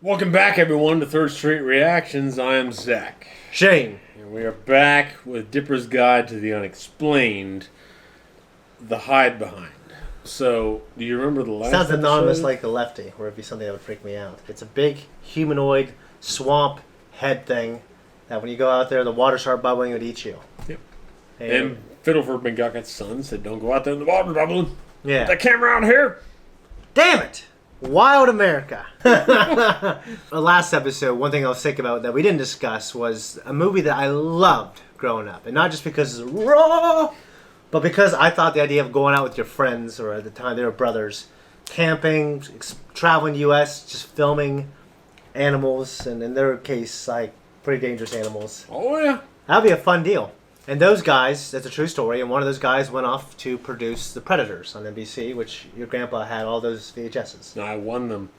Welcome back, everyone, to Third Street Reactions. I am Zakk. Shane. And we are back with Dipper's Guide to the Unexplained, The Hide Behind. So, do you remember the last Sounds anonymous episode? like a lefty, or it'd be something that would freak me out. It's a big humanoid swamp head thing that when you go out there, the water start bubbling, it would eat you. Yep. And Fiddleford McGucket's son said, don't go out there in the water bubbling. Yeah. Put that camera out here. Damn it! Wild America. The last episode, one thing I was thinking about that we didn't discuss was a movie that I loved growing up. And not just because it's raw, but because I thought the idea of going out with your friends, or at the time they were brothers, camping, traveling the U.S., just filming animals, and in their case, like, pretty dangerous animals. Oh, yeah. That'd be a fun deal. And those guys, that's a true story, and one of those guys went off to produce The Predators on NBC, which your grandpa had all those VHSs. No, I won them.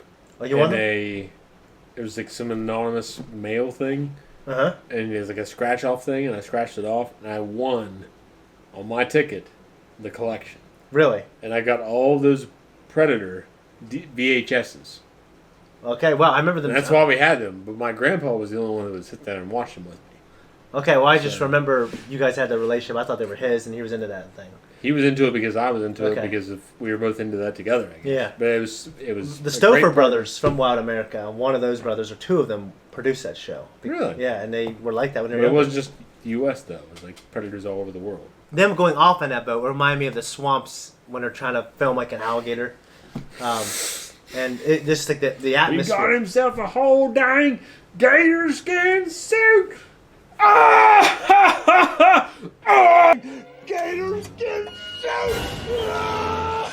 Oh, you won them? It was like some anonymous mail thing. Uh-huh. And it was like a scratch-off thing, and I scratched it off, and I won, on my ticket, the collection. Really? And I got all those Predator VHSs. Okay, well, I remember them. And that's why we had them, but my grandpa was the only one that would sit there and watch them with me. Okay, well, I just remember you guys had the relationship. I thought they were his, and he was into that thing. He was into it because I was into it Okay. because we were both into that together, I guess. Yeah. But it was The Stouffer brothers from Wild America, one of those brothers, or two of them, produced that show. Really? Yeah, and they were like that when they But were it young. wasn't just U.S., though. It was like Predators all over the world. Them going off on that boat remind me of the swamps when they're trying to film like an alligator. And it just like the He atmosphere. got himself a whole dang gator skin suit! Ah! Ha, ha, ha! Ah! Gator skin suit! Ah!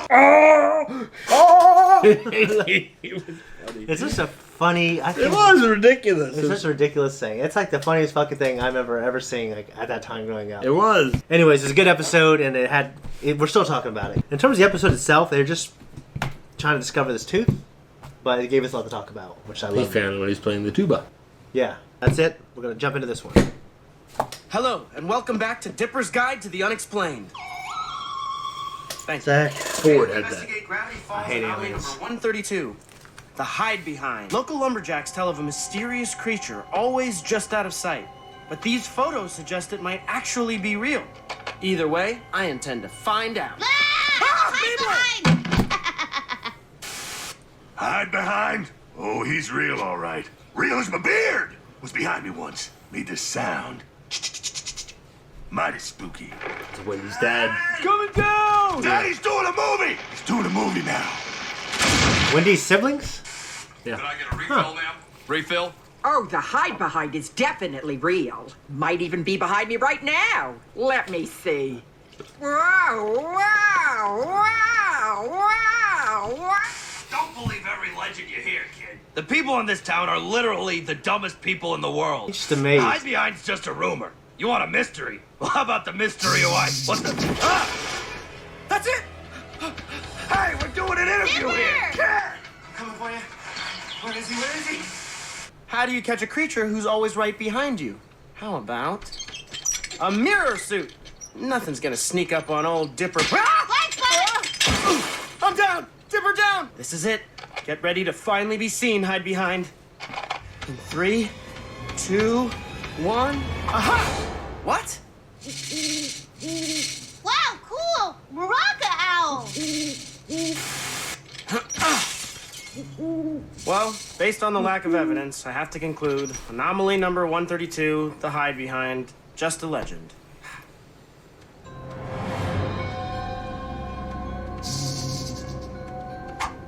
Ah! Ah! It was funny. It's just a funny. It was ridiculous. It's just a ridiculous thing. It's like the funniest fucking thing I've ever seen, like at that time growing up. It was. Anyways, it's a good episode, and we're still talking about it. In terms of the episode itself, they're just trying to discover this tooth, but it gave us a lot to talk about, which I He love. found it when he's playing the tuba. Yeah, that's it. We're gonna jump into this one. Hello, and welcome back to Dipper's Guide to the Unexplained. Thank you. Zakk. Ford had that. Investigate Gravityfalls I hate alley aliens. number 132. The Hide Behind. Local lumberjacks tell of a mysterious creature always just out of sight. But these photos suggest it might actually be real. Either way, I intend to find out. Hide behind? Oh, he's real, all right. Real as my beard. Was behind me once. Made this sound. Mighty spooky. It's Wendy's dad. Coming down! Daddy's doing a movie. He's doing a movie now. Wendy's siblings? Yeah. I get a refill, ma'am? Refill? Oh, the hide behind is definitely real. Might even be behind me right now. Let me see. Wow, wow, wow, wow, wow. Don't believe every legend you hear, kid. The people in this town are literally the dumbest people in the world. Just amazed. Hide behind's just a rumor. You want a mystery? Well, how about the mystery of why? What the? Ah! That's it! Hey, we're doing an interview here. Kid! Coming for you. Where is he? Where is he? How do you catch a creature who's always right behind you? How about a mirror suit? Nothing's gonna sneak up on old Dipper. I'm down! Dipper down! This is it. Get ready to finally be seen, hide behind. In 3, 2, 1. Aha! What? Wow, cool! Maraca owl! Well, based on the lack of evidence, I have to conclude anomaly number 132, the hide behind, just a legend.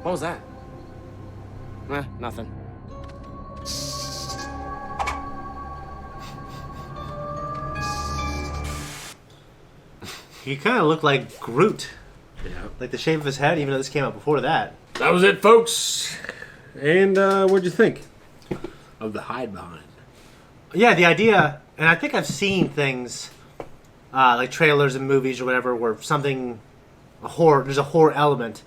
What was that? Nothing. He kind of looked like Groot. Yeah. Like the shape of his head, even though this came out before that. That was it, folks. And what'd you think of the hide behind? Yeah, the idea, and I think I've seen things like trailers and movies or whatever, where there's a horror element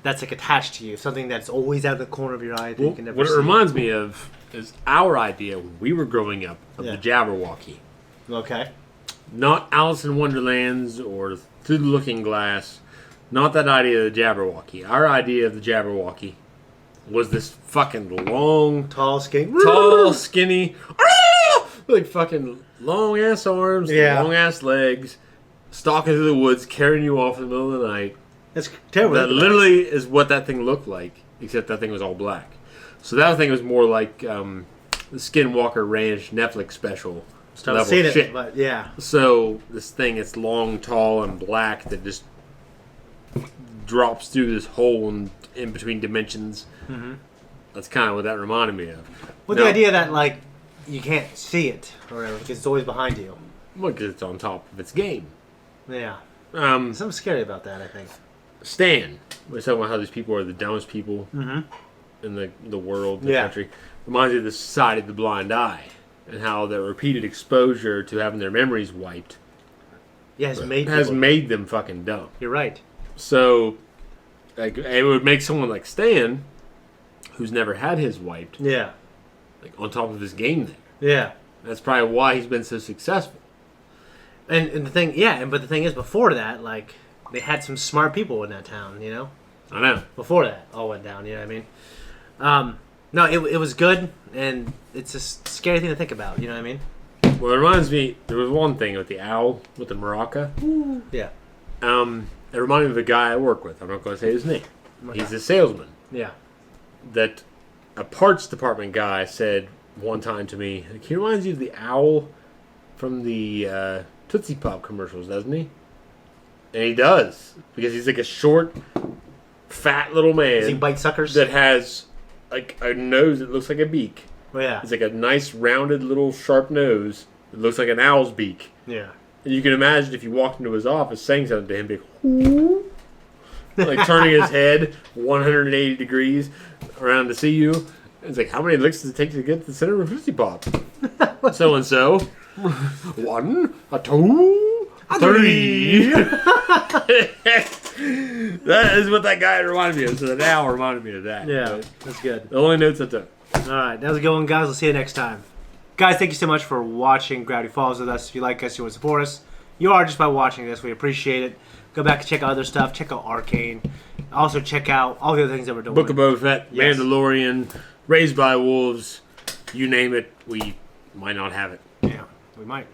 that's like attached to you, something that's always out of the corner of your eye that you can never What see. it reminds me of is our idea when we were growing up of Yeah. the Jabberwocky. Okay. Not Alice in Wonderlands or Through the Looking Glass, Not that idea of the Jabberwocky. Our idea of the Jabberwocky was this fucking long, Tall, skinny. skinny, like fucking long ass arms, Yeah. long ass legs, stalking through the woods, carrying you off in the middle of the night. That's terrible. That literally is what that thing looked like, except that thing was all black. So that thing was more like the Skinwalker Ranch Netflix special. I've level seen shit. it, but yeah. So this thing, it's long, tall, and black that just drops through this hole in between dimensions. Mm-hmm. That's kind of what that reminded me of. With Now- the idea that, like, you can't see it or whatever because it's always behind you. Well, because it's on top of its game. Yeah. Um, Something scary about that, I think. Stan was talking about how these people are the dumbest people in the world, the country. Reminds me of the Society of the Blind Eye and how the repeated exposure to having their memories wiped Yeah, it's made has people- made them fucking dumb. You're right. So, like, it would make someone like Stan, who's never had his wiped, Yeah. like on top of his game there. Yeah. That's probably why he's been so successful. And the thing, but the thing is, before that, like, they had some smart people in that town, you know? I know. Before that all went down, you know what I mean? No, it was good, and it's a scary thing to think about, you know what I mean? Well, it reminds me, there was one thing with the owl, with the maraca. Yeah. It reminded me of a guy I work with. I'm not going to say his name. He's a salesman. Yeah. That a parts department guy said one time to me, like, he reminds you of the owl from the Tootsie Pop commercials, doesn't he? And he does. Because he's like a short, fat little man. Does he bite suckers? that has like a nose that looks like a beak. Oh, yeah. It's like a nice rounded little sharp nose that looks like an owl's beak. Yeah. And you can imagine if you walked into his office saying something to him, be like turning his head 180 degrees around to see you. It's like, how many licks does it take to get to the center of a Tootsie Pop? So and so. 1, a 2, a 3. That is what that guy reminded me of. So the owl reminded me of that. Yeah. But That's good. the only notes I took. Alright, that was a good one, guys. We'll see you next time. Guys, thank you so much for watching Gravity Falls with us. If you like us, you want to support us, you are just by watching this. We appreciate it. Go back and check out other stuff. Check out Arcane. Also, check out all the other things that we're doing. Book of Boba Fett, Yes. Mandalorian, Raised by Wolves, you name it, we might not have it. Yeah, we might.